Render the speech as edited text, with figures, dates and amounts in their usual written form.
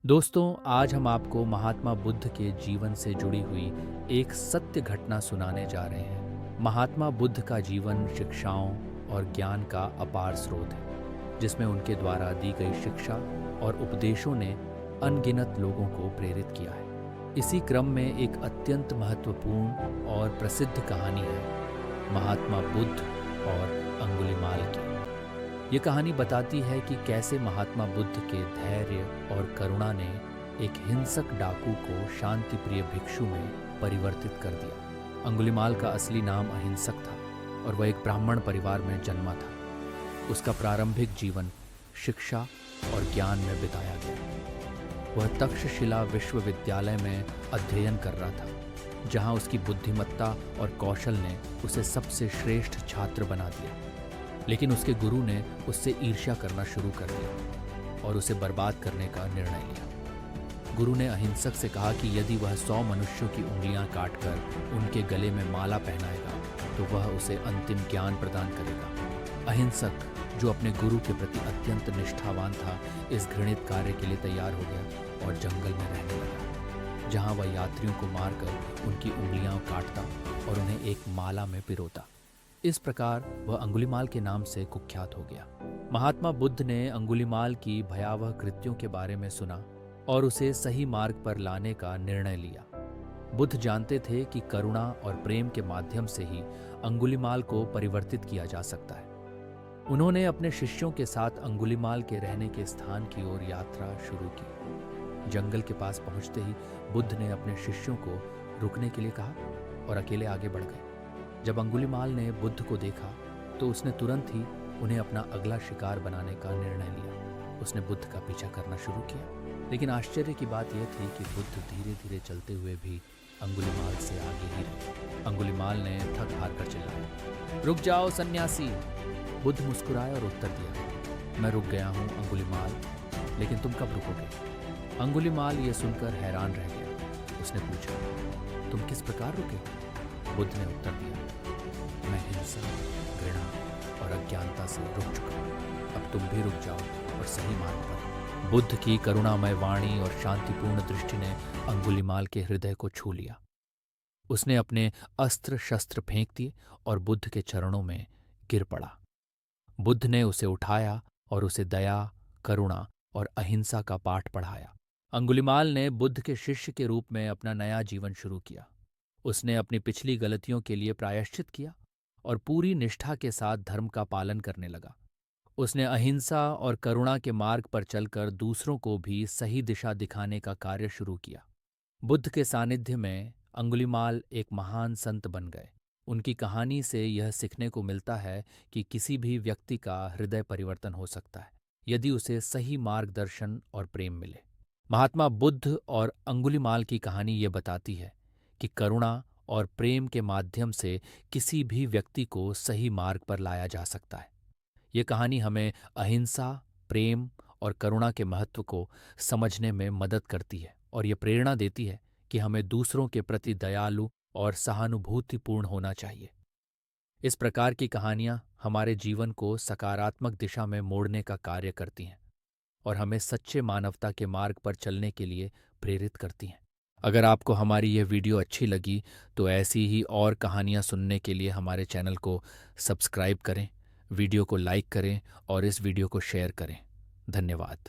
दोस्तों, आज हम आपको महात्मा बुद्ध के जीवन से जुड़ी हुई एक सत्य घटना सुनाने जा रहे हैं। महात्मा बुद्ध का जीवन शिक्षाओं और ज्ञान का अपार स्रोत है, जिसमें उनके द्वारा दी गई शिक्षा और उपदेशों ने अनगिनत लोगों को प्रेरित किया है। इसी क्रम में एक अत्यंत महत्वपूर्ण और प्रसिद्ध कहानी है, महात्मा बुद्ध और अंगुलीमाल की। ये कहानी बताती है कि कैसे महात्मा बुद्ध के धैर्य और करुणा ने एक हिंसक डाकू को शांति प्रिय भिक्षु में परिवर्तित कर दिया। अंगुलीमाल का असली नाम अहिंसक था और वह एक ब्राह्मण परिवार में जन्मा था। उसका प्रारंभिक जीवन शिक्षा और ज्ञान में बिताया गया। वह तक्षशिला विश्वविद्यालय में अध्ययन कर रहा था, जहां उसकी बुद्धिमत्ता और कौशल ने उसे सबसे श्रेष्ठ छात्र बना दिया। लेकिन उसके गुरु ने उससे ईर्ष्या करना शुरू कर दिया और उसे बर्बाद करने का निर्णय लिया। गुरु ने अहिंसक से कहा कि यदि वह 100 मनुष्यों की उंगलियां काटकर उनके गले में माला पहनाएगा तो वह उसे अंतिम ज्ञान प्रदान करेगा। अहिंसक, जो अपने गुरु के प्रति अत्यंत निष्ठावान था, इस घृणित कार्य के लिए तैयार हो गया और जंगल में रहने लगा, जहां वह यात्रियों को मारकर उनकी उंगलियां काटता और उन्हें एक माला में पिरोता। इस प्रकार वह अंगुलीमाल के नाम से कुख्यात हो गया। महात्मा बुद्ध ने अंगुलीमाल की भयावह कृत्यों के बारे में सुना और उसे सही मार्ग पर लाने का निर्णय लिया। बुद्ध जानते थे कि करुणा और प्रेम के माध्यम से ही अंगुलीमाल को परिवर्तित किया जा सकता है। उन्होंने अपने शिष्यों के साथ अंगुलीमाल के रहने के स्थान की ओर यात्रा शुरू की। जंगल के पास पहुंचते ही बुद्ध ने अपने शिष्यों को रुकने के लिए कहा और अकेले आगे बढ़ गए। जब अंगुलीमाल ने बुद्ध को देखा तो उसने तुरंत ही उन्हें अपना अगला शिकार बनाने का निर्णय लिया। उसने बुद्ध का पीछा करना शुरू किया, लेकिन आश्चर्य की बात यह थी कि बुद्ध धीरे धीरे चलते हुए भी अंगुलीमाल से आगे ही रहे। अंगुलीमाल ने थक हार कर चिल्लाया, रुक जाओ सन्यासी। बुद्ध मुस्कुराया और उत्तर दिया, मैं रुक गया हूँ अंगुलीमाल, लेकिन तुम कब रुकोगे? अंगुलीमाल ये सुनकर हैरान रह गया। उसने पूछा, तुम किस प्रकार रुके? बुद्ध ने उत्तर दिया, मैं हिंसा, घृणा और अज्ञानता से रुक चुका हूं। अब तुम भी रुक जाओ और सही मार्ग पर। बुद्ध की करुणामय वाणी और शांतिपूर्ण दृष्टि ने अंगुलीमाल के हृदय को छू लिया। उसने अपने अस्त्र शस्त्र फेंक दिए और बुद्ध के चरणों में गिर पड़ा। बुद्ध ने उसे उठाया और उसे दया, करुणा और अहिंसा का पाठ पढ़ाया। अंगुलीमाल ने बुद्ध के शिष्य के रूप में अपना नया जीवन शुरू किया। उसने अपनी पिछली गलतियों के लिए प्रायश्चित किया और पूरी निष्ठा के साथ धर्म का पालन करने लगा। उसने अहिंसा और करुणा के मार्ग पर चलकर दूसरों को भी सही दिशा दिखाने का कार्य शुरू किया। बुद्ध के सानिध्य में अंगुलीमाल एक महान संत बन गए। उनकी कहानी से यह सीखने को मिलता है कि किसी भी व्यक्ति का हृदय परिवर्तन हो सकता है, यदि उसे सही मार्गदर्शन और प्रेम मिले। महात्मा बुद्ध और अंगुलीमाल की कहानी ये बताती है कि करुणा और प्रेम के माध्यम से किसी भी व्यक्ति को सही मार्ग पर लाया जा सकता है। ये कहानी हमें अहिंसा, प्रेम और करुणा के महत्व को समझने में मदद करती है और ये प्रेरणा देती है कि हमें दूसरों के प्रति दयालु और सहानुभूतिपूर्ण होना चाहिए। इस प्रकार की कहानियाँ हमारे जीवन को सकारात्मक दिशा में मोड़ने का कार्य करती हैं और हमें सच्चे मानवता के मार्ग पर चलने के लिए प्रेरित करती हैं। अगर आपको हमारी यह वीडियो अच्छी लगी तो ऐसी ही और कहानियाँ सुनने के लिए हमारे चैनल को सब्सक्राइब करें, वीडियो को लाइक करें और इस वीडियो को शेयर करें। धन्यवाद।